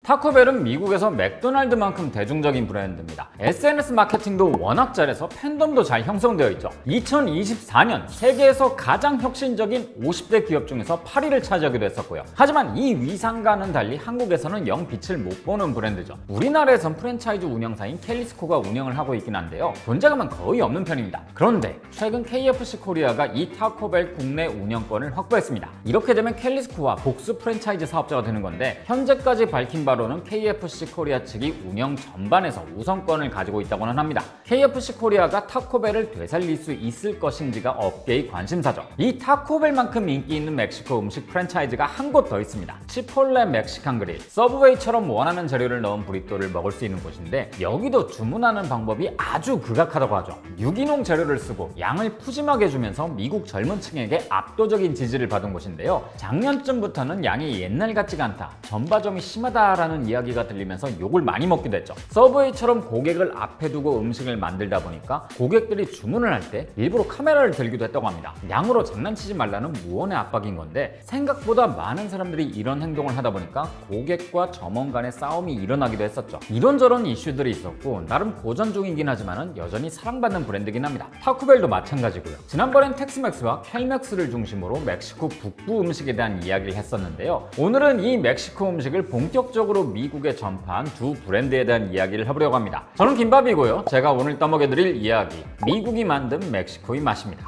타코벨은 미국에서 맥도날드만큼 대중적인 브랜드입니다. SNS 마케팅도 워낙 잘해서 팬덤도 잘 형성되어 있죠. 2024년 세계에서 가장 혁신적인 50대 기업 중에서 8위를 차지하기도 했었고요. 하지만 이 위상과는 달리 한국에서는 영 빛을 못 보는 브랜드죠. 우리나라에선 프랜차이즈 운영사인 캘리스코가 운영을 하고 있긴 한데요. 존재감은 거의 없는 편입니다. 그런데 최근 KFC 코리아가 이 타코벨 국내 운영권을 확보했습니다. 이렇게 되면 캘리스코와 복수 프랜차이즈 사업자가 되는 건데, 현재까지 밝힌 바로는 KFC 코리아 측이 운영 전반에서 우선권을 가지고 있다고는 합니다. KFC 코리아가 타코벨을 되살릴 수 있을 것인지가 업계의 관심사죠. 이 타코벨만큼 인기 있는 멕시코 음식 프랜차이즈가 한 곳 더 있습니다. 치폴레 멕시칸 그릴. 서브웨이처럼 원하는 재료를 넣은 브리또를 먹을 수 있는 곳인데, 여기도 주문하는 방법이 아주 극악하다고 하죠. 유기농 재료를 쓰고 양을 푸짐하게 주면서 미국 젊은 층에게 압도적인 지지를 받은 곳인데요. 작년쯤부터는 양이 옛날 같지가 않다, 전바점이 심하다라는 이야기가 들리면서 욕을 많이 먹기도 했죠. 서브웨이처럼 고객을 앞에 두고 음식을 만들다 보니까 고객들이 주문을 할 때 일부러 카메라를 들기도 했다고 합니다. 양으로 장난치지 말라는 무언의 압박인 건데, 생각보다 많은 사람들이 이런 행동을 하다 보니까 고객과 점원 간의 싸움이 일어나기도 했었죠. 이런저런 이슈들이 있었고 나름 고전 중이긴 하지만 여전히 사랑받는 브랜드긴 합니다. 타코벨도 마찬가지고요. 지난번엔 텍스맥스와 켈맥스를 중심으로 멕시코 북부 음식에 대한 이야기를 했었는데요. 오늘은 이 멕시코 음식을 본격적으로 미국에 전파한 두 브랜드에 대한 이야기를 해보려고 합니다. 저는 김밥이고요. 제가 오늘 떠먹여드릴 이야기, 미국이 만든 멕시코의 맛입니다.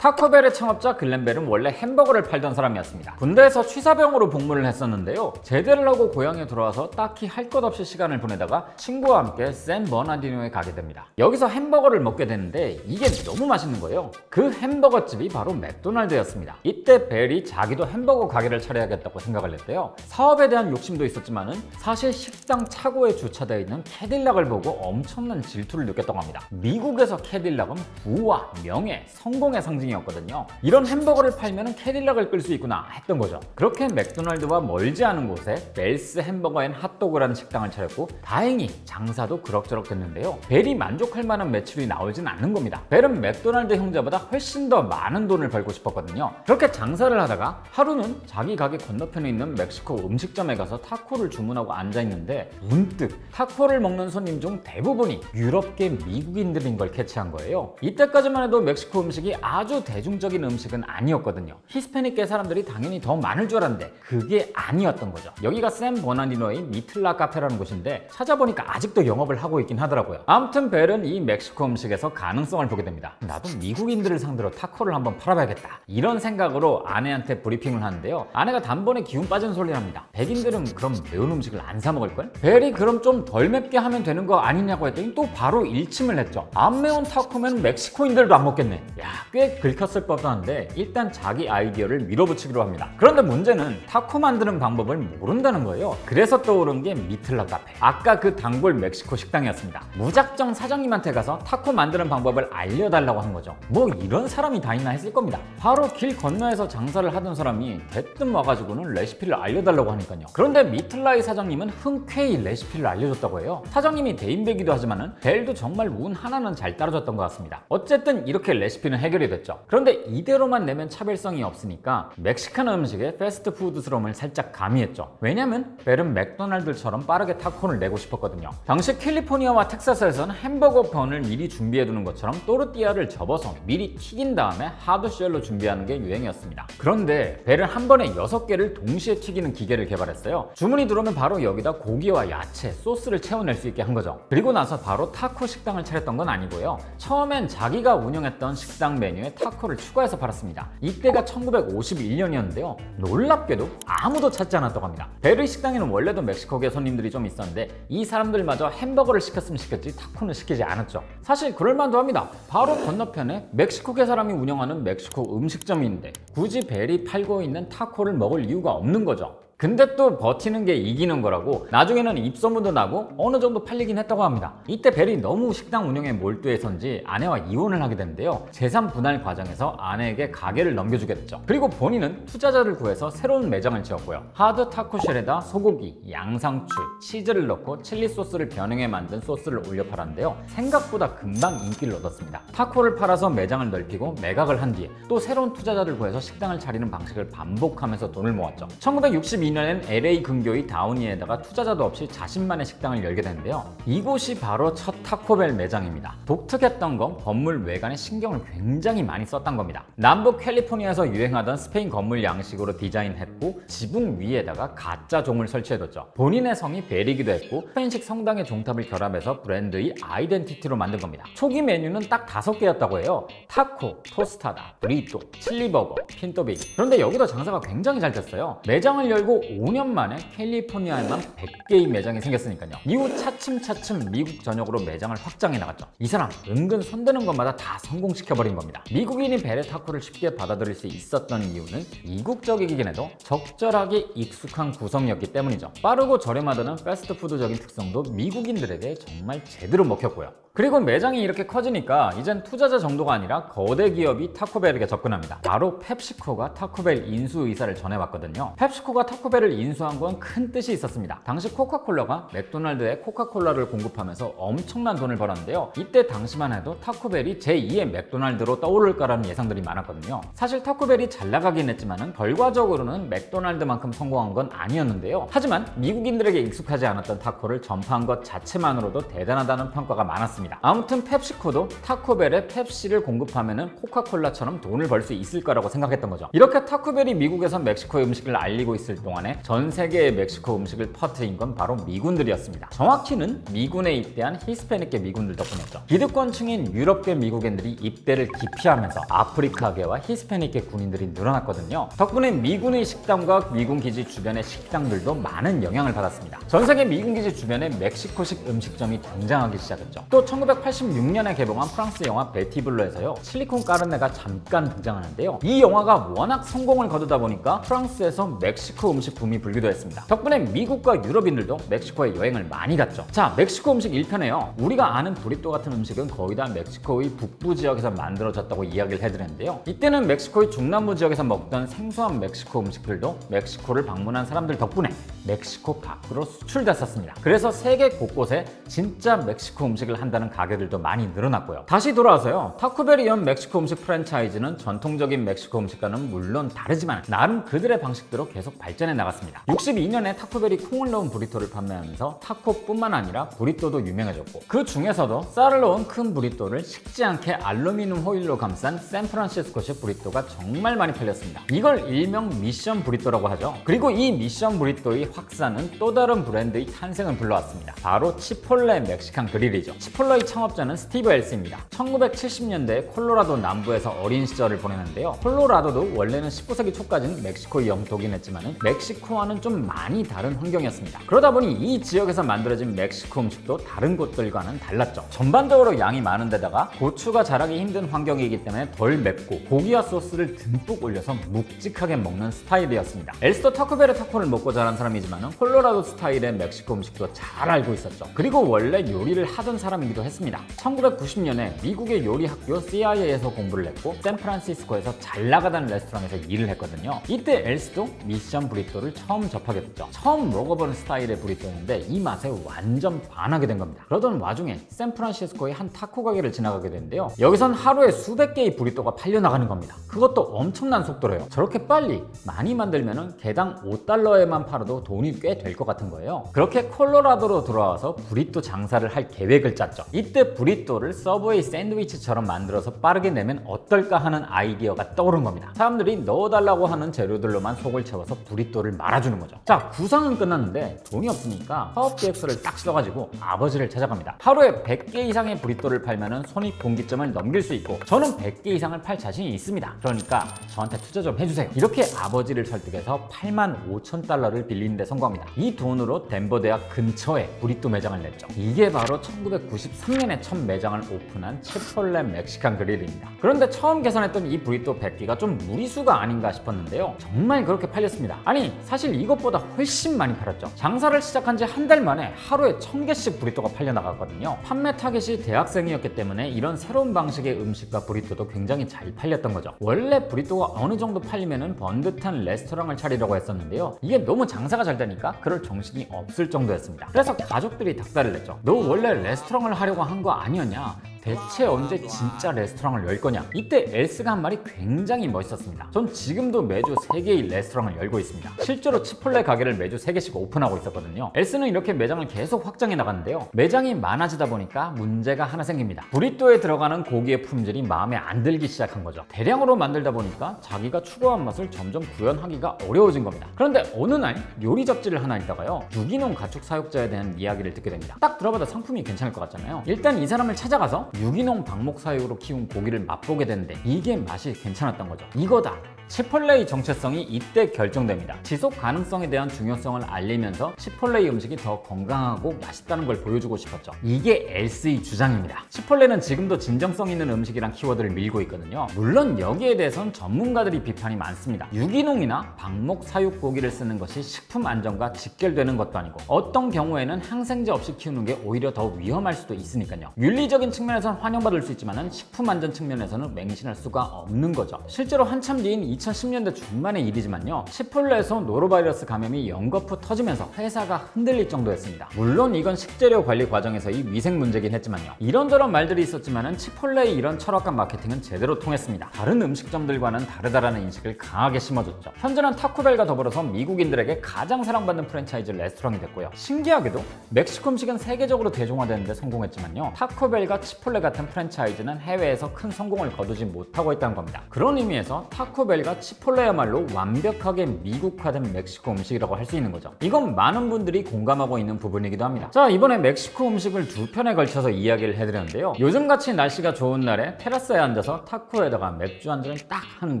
타코벨의 창업자 글렌벨은 원래 햄버거를 팔던 사람이었습니다. 군대에서 취사병으로 복무를 했었는데요. 제대를 하고 고향에 돌아와서 딱히 할 것 없이 시간을 보내다가 친구와 함께 샌 버나디노에 가게 됩니다. 여기서 햄버거를 먹게 되는데 이게 너무 맛있는 거예요. 그 햄버거집이 바로 맥도날드였습니다. 이때 벨이 자기도 햄버거 가게를 차려야겠다고 생각을 했대요. 사업에 대한 욕심도 있었지만은 사실 식당 차고에 주차되어 있는 캐딜락을 보고 엄청난 질투를 느꼈다고 합니다. 미국에서 캐딜락은 부와 명예, 성공의 상징 이었거든요. 이런 햄버거를 팔면 캐딜락을 끌 수 있구나 했던 거죠. 그렇게 맥도날드와 멀지 않은 곳에 벨스 햄버거 앤 핫도그라는 식당을 차렸고, 다행히 장사도 그럭저럭 됐는데요. 벨이 만족할 만한 매출이 나오진 않는 겁니다. 벨은 맥도날드 형제보다 훨씬 더 많은 돈을 벌고 싶었거든요. 그렇게 장사를 하다가 하루는 자기 가게 건너편에 있는 멕시코 음식점에 가서 타코를 주문하고 앉아있는데, 문득 타코를 먹는 손님 중 대부분이 유럽계 미국인들인 걸 캐치한 거예요. 이때까지만 해도 멕시코 음식이 아주 대중적인 음식은 아니었거든요. 히스패닉계 사람들이 당연히 더 많을 줄 알았는데 그게 아니었던 거죠. 여기가 샌 버나디노의 미틀라 카페라는 곳인데 찾아보니까 아직도 영업을 하고 있긴 하더라고요. 아무튼 벨은 이 멕시코 음식에서 가능성을 보게 됩니다. 나도 미국인들을 상대로 타코를 한번 팔아봐야겠다, 이런 생각으로 아내한테 브리핑을 하는데요. 아내가 단번에 기운 빠진 소리를 합니다. 백인들은 그럼 매운 음식을 안 사 먹을걸? 벨이 그럼 좀 덜 맵게 하면 되는 거 아니냐고 했더니 또 바로 일침을 했죠. 안 매운 타코면 멕시코인들도 안 먹겠네. 야, 꽤 긁혔을 법도 한데 일단 자기 아이디어를 밀어붙이기로 합니다. 그런데 문제는 타코 만드는 방법을 모른다는 거예요. 그래서 떠오른 게 미틀라 카페, 아까 그 단골 멕시코 식당이었습니다. 무작정 사장님한테 가서 타코 만드는 방법을 알려달라고 한 거죠. 뭐 이런 사람이 다 있나 했을 겁니다. 바로 길 건너에서 장사를 하던 사람이 대뜸 와가지고는 레시피를 알려달라고 하니까요. 그런데 미틀라의 사장님은 흔쾌히 레시피를 알려줬다고 해요. 사장님이 대인배기도 하지만은 벨도 정말 운 하나는 잘 따라줬던 것 같습니다. 어쨌든 이렇게 레시피는 해결이 됐죠. 그런데 이대로만 내면 차별성이 없으니까 멕시칸 음식의 패스트푸드스러움을 살짝 가미했죠. 왜냐면 벨은 맥도날드처럼 빠르게 타코를 내고 싶었거든요. 당시 캘리포니아와 텍사스에서는 햄버거 번을 미리 준비해두는 것처럼 또르띠아를 접어서 미리 튀긴 다음에 하드쉘로 준비하는 게 유행이었습니다. 그런데 벨은 한 번에 6개를 동시에 튀기는 기계를 개발했어요. 주문이 들어오면 바로 여기다 고기와 야채, 소스를 채워낼 수 있게 한 거죠. 그리고 나서 바로 타코 식당을 차렸던 건 아니고요. 처음엔 자기가 운영했던 식당 메뉴에 타코를 추가해서 팔았습니다. 이때가 1951년이었는데요. 놀랍게도 아무도 찾지 않았다고 합니다. 벨의 식당에는 원래도 멕시코계 손님들이 좀 있었는데 이 사람들마저 햄버거를 시켰으면 시켰지 타코는 시키지 않았죠. 사실 그럴만도 합니다. 바로 건너편에 멕시코계 사람이 운영하는 멕시코 음식점이 있는데 굳이 벨이 팔고 있는 타코를 먹을 이유가 없는 거죠. 근데 또 버티는 게 이기는 거라고 나중에는 입소문도 나고 어느 정도 팔리긴 했다고 합니다. 이때 벨이 너무 식당 운영에 몰두해서인지 아내와 이혼을 하게 되는데요. 재산 분할 과정에서 아내에게 가게를 넘겨주게 됐죠. 그리고 본인은 투자자를 구해서 새로운 매장을 지었고요. 하드 타코쉘에다 소고기, 양상추, 치즈를 넣고 칠리 소스를 변형해 만든 소스를 올려 팔았는데요. 생각보다 금방 인기를 얻었습니다. 타코를 팔아서 매장을 넓히고 매각을 한 뒤에 또 새로운 투자자를 구해서 식당을 차리는 방식을 반복하면서 돈을 모았죠. 1962년엔 LA 근교의 다우니에다가 투자자도 없이 자신만의 식당을 열게 되는데요. 이곳이 바로 첫 타코벨 매장입니다. 독특했던 건 건물 외관에 신경을 굉장히 많이 썼던 겁니다. 남북 캘리포니아에서 유행하던 스페인 건물 양식으로 디자인했고 지붕 위에다가 가짜 종을 설치해뒀죠. 본인의 성이 벨이기도 했고 스페인식 성당의 종탑을 결합해서 브랜드의 아이덴티티로 만든 겁니다. 초기 메뉴는 딱 5개였다고 해요. 타코, 토스타다, 브리또, 칠리버거, 핀토베이비. 그런데 여기도 장사가 굉장히 잘 됐어요. 매장을 열고 5년 만에 캘리포니아에만 100개의 매장이 생겼으니까요. 이후 차츰차츰 미국 전역으로 매장을 확장해 나갔죠. 이 사람 은근 손대는 것마다 다 성공시켜버린 겁니다. 미국인이 벨의 타코를 쉽게 받아들일 수 있었던 이유는 이국적이긴 해도 적절하게 익숙한 구성이었기 때문이죠. 빠르고 저렴하다는 패스트푸드적인 특성도 미국인들에게 정말 제대로 먹혔고요. 그리고 매장이 이렇게 커지니까 이젠 투자자 정도가 아니라 거대 기업이 타코벨에게 접근합니다. 바로 펩시코가 타코벨 인수 의사를 전해왔거든요. 펩시코가 타코벨을 인수한 건 큰 뜻이 있었습니다. 당시 코카콜라가 맥도날드에 코카콜라를 공급하면서 엄청난 돈을 벌었는데요. 이때 당시만 해도 타코벨이 제2의 맥도날드로 떠오를까라는 예상들이 많았거든요. 사실 타코벨이 잘 나가긴 했지만 결과적으로는 맥도날드만큼 성공한 건 아니었는데요. 하지만 미국인들에게 익숙하지 않았던 타코를 전파한 것 자체만으로도 대단하다는 평가가 많았습니다. 아무튼 펩시코도 타코벨에 펩시를 공급하면 코카콜라처럼 돈을 벌 수 있을 거라고 생각했던 거죠. 이렇게 타코벨이 미국에서 멕시코의 음식을 알리고 있을 동안에 전 세계의 멕시코 음식을 퍼뜨린 건 바로 미군들이었습니다. 정확히는 미군에 입대한 히스패닉계 미군들 덕분이었죠. 기득권층인 유럽계 미국인들이 입대를 기피하면서 아프리카계와 히스패닉계 군인들이 늘어났거든요. 덕분에 미군의 식당과 미군 기지 주변의 식당들도 많은 영향을 받았습니다. 전 세계 미군 기지 주변에 멕시코식 음식점이 등장하기 시작했죠. 또 1986년에 개봉한 프랑스 영화 베티블러에서요, 실리콘 까르네가 잠깐 등장하는데요. 이 영화가 워낙 성공을 거두다 보니까 프랑스에서 멕시코 음식 붐이 불기도 했습니다. 덕분에 미국과 유럽인들도 멕시코에 여행을 많이 갔죠. 자, 멕시코 음식 1편에요. 우리가 아는 브리또 같은 음식은 거의 다 멕시코의 북부 지역에서 만들어졌다고 이야기를 해드렸는데요. 이때는 멕시코의 중남부 지역에서 먹던 생소한 멕시코 음식들도 멕시코를 방문한 사람들 덕분에 멕시코 밖으로 수출됐었습니다. 그래서 세계 곳곳에 진짜 멕시코 음식을 한다는 가게들도 많이 늘어났고요. 다시 돌아와서요, 타코벨이 연 멕시코 음식 프랜차이즈는 전통적인 멕시코 음식과는 물론 다르지만 나름 그들의 방식대로 계속 발전해 나갔습니다. 62년에 타코벨이 콩을 넣은 브리또를 판매하면서 타코뿐만 아니라 브리또도 유명해졌고, 그 중에서도 쌀을 넣은 큰 브리또를 식지 않게 알루미늄 호일로 감싼 샌프란시스코식 브리또가 정말 많이 팔렸습니다. 이걸 일명 미션 브리또라고 하죠. 그리고 이 미션 브리또의 확산은 또 다른 브랜드의 탄생을 불러왔습니다. 바로 치폴레 멕시칸 그릴이죠. 치폴레의 창업자는 스티브 엘스입니다. 1970년대에 콜로라도 남부에서 어린 시절을 보내는데요. 콜로라도도 원래는 19세기 초까지는 멕시코의 영토긴 했지만 멕시코와는 좀 많이 다른 환경이었습니다. 그러다 보니 이 지역에서 만들어진 멕시코 음식도 다른 곳들과는 달랐죠. 전반적으로 양이 많은 데다가 고추가 자라기 힘든 환경이기 때문에 덜 맵고 고기와 소스를 듬뿍 올려서 묵직하게 먹는 스타일이었습니다. 엘스도 타코벨의 타코를 먹고 자란 사람이지만 콜로라도 스타일의 멕시코 음식도 잘 알고 있었죠. 그리고 원래 요리를 하던 사람이기도 했습니다. 1990년에 미국의 요리 학교 CIA에서 공부를 했고 샌프란시스코에서 잘 나가던 레스토랑에서 일을 했거든요. 이때 엘스도 미션 브리또를 처음 접하게 됐죠. 처음 먹어보는 스타일의 브리또였는데 이 맛에 완전 반하게 된 겁니다. 그러던 와중에 샌프란시스코의 한 타코 가게를 지나가게 되는데요. 여기선 하루에 수백 개의 브리또가 팔려나가는 겁니다. 그것도 엄청난 속도로요. 저렇게 빨리 많이 만들면 개당 $5에만 팔아도 돈이 꽤 될 것 같은 거예요. 그렇게 콜로라도로 돌아와서 브리또 장사를 할 계획을 짰죠. 이때 브리또를 서브웨이 샌드위치처럼 만들어서 빠르게 내면 어떨까 하는 아이디어가 떠오른 겁니다. 사람들이 넣어달라고 하는 재료들로만 속을 채워서 브리또를 말아주는 거죠. 자, 구상은 끝났는데 돈이 없으니까 사업 계획서를 딱 써가지고 아버지를 찾아갑니다. 하루에 100개 이상의 브리또를 팔면 손익분기점을 넘길 수 있고 저는 100개 이상을 팔 자신이 있습니다. 그러니까 저한테 투자 좀 해주세요. 이렇게 아버지를 설득해서 $85,000를 빌린 데 성공합니다. 이 돈으로 덴버 대학 근처에 브리또 매장을 냈죠. 이게 바로 1993년에 첫 매장을 오픈한 치폴레 멕시칸 그릴입니다. 그런데 처음 계산했던 이 브리또 100개가 좀 무리수가 아닌가 싶었는데요. 정말 그렇게 팔렸습니다. 아니 사실 이것보다 훨씬 많이 팔았죠. 장사를 시작한 지 한 달 만에 하루에 1000개씩 브리또가 팔려나갔거든요. 판매 타겟이 대학생이었기 때문에 이런 새로운 방식의 음식과 브리또도 굉장히 잘 팔렸던 거죠. 원래 브리또가 어느 정도 팔리면은 번듯한 레스토랑을 차리려고 했었는데요. 이게 너무 장사가 잘 되니까 그럴 정신이 없을 정도였습니다. 그래서 가족들이 닭다리를 냈죠. 너 원래 레스토랑을 하려고 한 거 아니었냐? 대체 언제 진짜 레스토랑을 열 거냐? 이때 엘스가 한 말이 굉장히 멋있었습니다. 전 지금도 매주 3개의 레스토랑을 열고 있습니다. 실제로 치폴레 가게를 매주 3개씩 오픈하고 있었거든요. 엘스는 이렇게 매장을 계속 확장해 나갔는데요. 매장이 많아지다 보니까 문제가 하나 생깁니다. 브리또에 들어가는 고기의 품질이 마음에 안 들기 시작한 거죠. 대량으로 만들다 보니까 자기가 추구한 맛을 점점 구현하기가 어려워진 겁니다. 그런데 어느 날 요리 잡지를 하나 읽다가요. 유기농 가축 사육자에 대한 이야기를 듣게 됩니다. 딱 들어봐도 상품이 괜찮을 것 같잖아요. 일단 이 사람을 찾아가서 유기농 방목 사육으로 키운 고기를 맛보게 되는데 이게 맛이 괜찮았던 거죠. 이거다! 치폴레의 정체성이 이때 결정됩니다. 지속 가능성에 대한 중요성을 알리면서 치폴레의 음식이 더 건강하고 맛있다는 걸 보여주고 싶었죠. 이게 엘스의 주장입니다. 치폴레는 지금도 진정성 있는 음식이란 키워드를 밀고 있거든요. 물론 여기에 대해선 전문가들이 비판이 많습니다. 유기농이나 방목 사육 고기를 쓰는 것이 식품 안전과 직결되는 것도 아니고 어떤 경우에는 항생제 없이 키우는 게 오히려 더 위험할 수도 있으니까요. 윤리적인 측면에서는 환영받을 수 있지만 식품 안전 측면에서는 맹신할 수가 없는 거죠. 실제로 한참 뒤인 2010년대 중반의 일이지만요. 치폴레에서 노로바이러스 감염이 연거푸 터지면서 회사가 흔들릴 정도였습니다. 물론 이건 식재료 관리 과정에서의 위생 문제긴 했지만요. 이런저런 말들이 있었지만 치폴레의 이런 철학과 마케팅은 제대로 통했습니다. 다른 음식점들과는 다르다라는 인식을 강하게 심어줬죠. 현재는 타코벨과 더불어서 미국인들에게 가장 사랑받는 프랜차이즈 레스토랑이 됐고요. 신기하게도 멕시코 음식은 세계적으로 대중화되는 데 성공했지만요. 타코벨과 치폴레 같은 프랜차이즈는 해외에서 큰 성공을 거두지 못하고 있다는 겁니다. 그런 의미에서 타코벨과 치폴레야말로 완벽하게 미국화된 멕시코 음식이라고 할 수 있는 거죠. 이건 많은 분들이 공감하고 있는 부분이기도 합니다. 자, 이번에 멕시코 음식을 두 편에 걸쳐서 이야기를 해드렸는데요. 요즘같이 날씨가 좋은 날에 테라스에 앉아서 타코에다가 맥주 한 잔을 딱 하는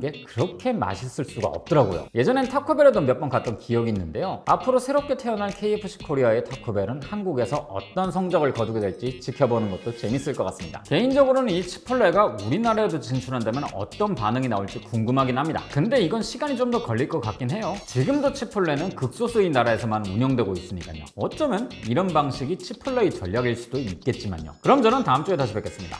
게 그렇게 맛있을 수가 없더라고요. 예전엔 타코벨에도 몇 번 갔던 기억이 있는데요. 앞으로 새롭게 태어날 KFC 코리아의 타코벨은 한국에서 어떤 성적을 거두게 될지 지켜보는 것도 재밌을 것 같습니다. 개인적으로는 이 치폴레가 우리나라에도 진출한다면 어떤 반응이 나올지 궁금하긴 합니다. 근데 이건 시간이 좀 더 걸릴 것 같긴 해요. 지금도 치폴레는 극소수의 나라에서만 운영되고 있으니까요. 어쩌면 이런 방식이 치폴레의 전략일 수도 있겠지만요. 그럼 저는 다음 주에 다시 뵙겠습니다.